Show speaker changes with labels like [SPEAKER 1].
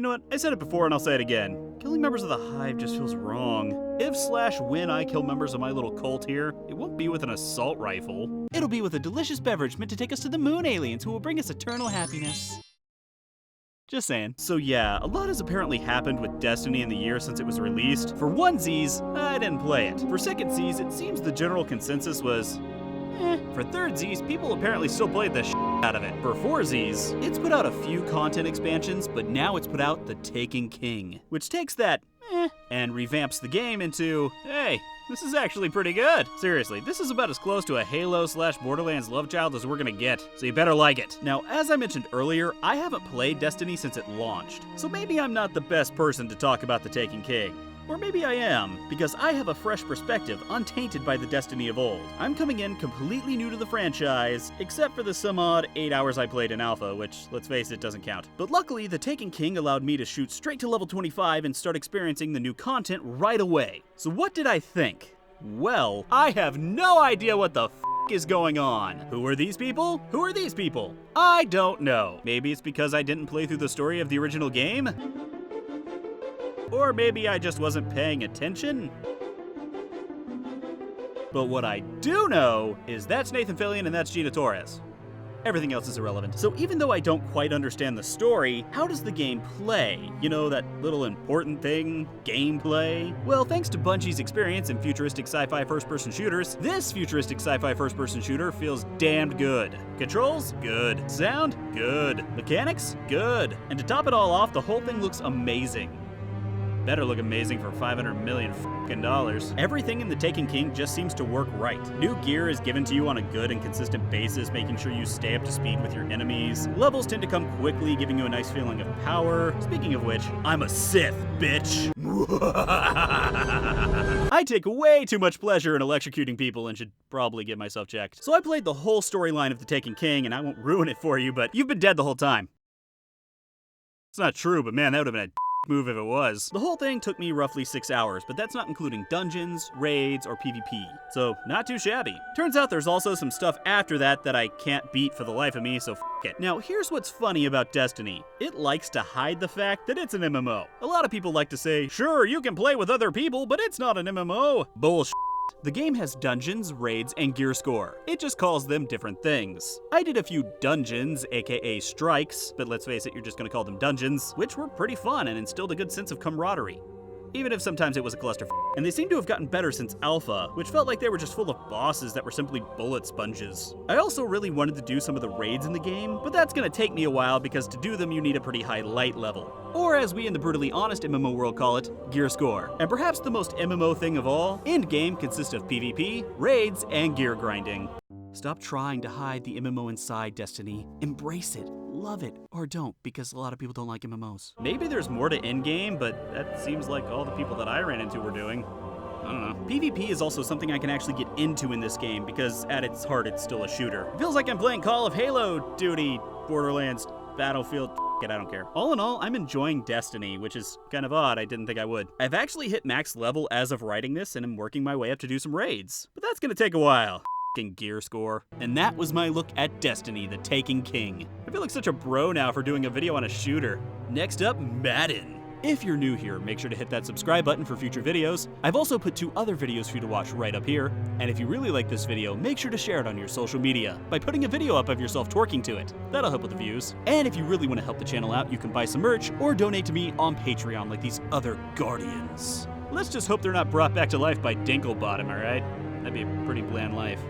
[SPEAKER 1] know what? I said it before and I'll say it again. Killing members of the Hive just feels wrong. If/when I kill members of my little cult here, it won't be with an assault rifle. It'll be with a delicious beverage meant to take us to the moon aliens who will bring us eternal happiness. Just saying. So yeah, a lot has apparently happened with Destiny in the year since it was released. For onesies, I didn't play it. For secondsies, it seems the general consensus was For thirdsies, people apparently still played the out of it. For foursies, it's put out a few content expansions, but now it's put out the Taken King, which takes that and revamps the game into, hey, this is actually pretty good. Seriously, this is about as close to a Halo/Borderlands love child as we're gonna get, so you better like it. Now, as I mentioned earlier, I haven't played Destiny since it launched, so maybe I'm not the best person to talk about the Taken King. Or maybe I am, because I have a fresh perspective untainted by the Destiny of old. I'm coming in completely new to the franchise, except for the some odd 8 hours I played in alpha, which, let's face it, doesn't count. But luckily, the Taken King allowed me to shoot straight to level 25 and start experiencing the new content right away. So what did I think? Well, I have no idea what the is going on. Who are these people? Who are these people? I don't know. Maybe it's because I didn't play through the story of the original game? Or maybe I just wasn't paying attention? But what I do know is that's Nathan Fillion and that's Gina Torres. Everything else is irrelevant. So even though I don't quite understand the story, how does the game play? You know, that little important thing, gameplay? Well, thanks to Bungie's experience in futuristic sci-fi first-person shooters, this futuristic sci-fi first-person shooter feels damned good. Controls? Good. Sound? Good. Mechanics? Good. And to top it all off, the whole thing looks amazing. Better look amazing for $500 million dollars. Everything in the Taken King just seems to work right. New gear is given to you on a good and consistent basis, making sure you stay up to speed with your enemies. Levels tend to come quickly, giving you a nice feeling of power. Speaking of which, I'm a Sith, bitch. I take way too much pleasure in electrocuting people and should probably get myself checked. So I played the whole storyline of the Taken King, and I won't ruin it for you, but you've been dead the whole time. It's not true, but man, that would have been a move if it was. The whole thing took me roughly 6 hours, but that's not including dungeons, raids, or PvP. So, not too shabby. Turns out there's also some stuff after that I can't beat for the life of me, so it. Now, here's what's funny about Destiny. It likes to hide the fact that it's an MMO. A lot of people like to say, sure, you can play with other people, but it's not an MMO. Bullshit. The game has dungeons, raids, and gear score. It just calls them different things. I did a few dungeons, aka strikes, but let's face it, you're just gonna call them dungeons, which were pretty fun and instilled a good sense of camaraderie. Even if sometimes it was a cluster. And they seem to have gotten better since alpha, which felt like they were just full of bosses that were simply bullet sponges. I also really wanted to do some of the raids in the game, but that's gonna take me a while because to do them you need a pretty high light level. Or as we in the brutally honest MMO world call it, gear score. And perhaps the most MMO thing of all, endgame consists of PvP, raids, and gear grinding. Stop trying to hide the MMO inside Destiny. Embrace it. Love it, or don't, because a lot of people don't like MMOs. Maybe there's more to endgame, but that seems like all the people that I ran into were doing. I don't know. PvP is also something I can actually get into in this game, because at its heart, it's still a shooter. It feels like I'm playing Call of Halo Duty, Borderlands, Battlefield, I don't care. All in all, I'm enjoying Destiny, which is kind of odd, I didn't think I would. I've actually hit max level as of writing this, and I'm working my way up to do some raids. But that's gonna take a while. Gear score. And that was my look at Destiny, the Taken King. I feel like such a bro now for doing a video on a shooter. Next up, Madden. If you're new here, make sure to hit that subscribe button for future videos. I've also put 2 other videos for you to watch right up here. And if you really like this video, make sure to share it on your social media by putting a video up of yourself twerking to it. That'll help with the views. And if you really want to help the channel out, you can buy some merch or donate to me on Patreon like these other guardians. Let's just hope they're not brought back to life by Dinklebot, am I right? That'd be a pretty bland life.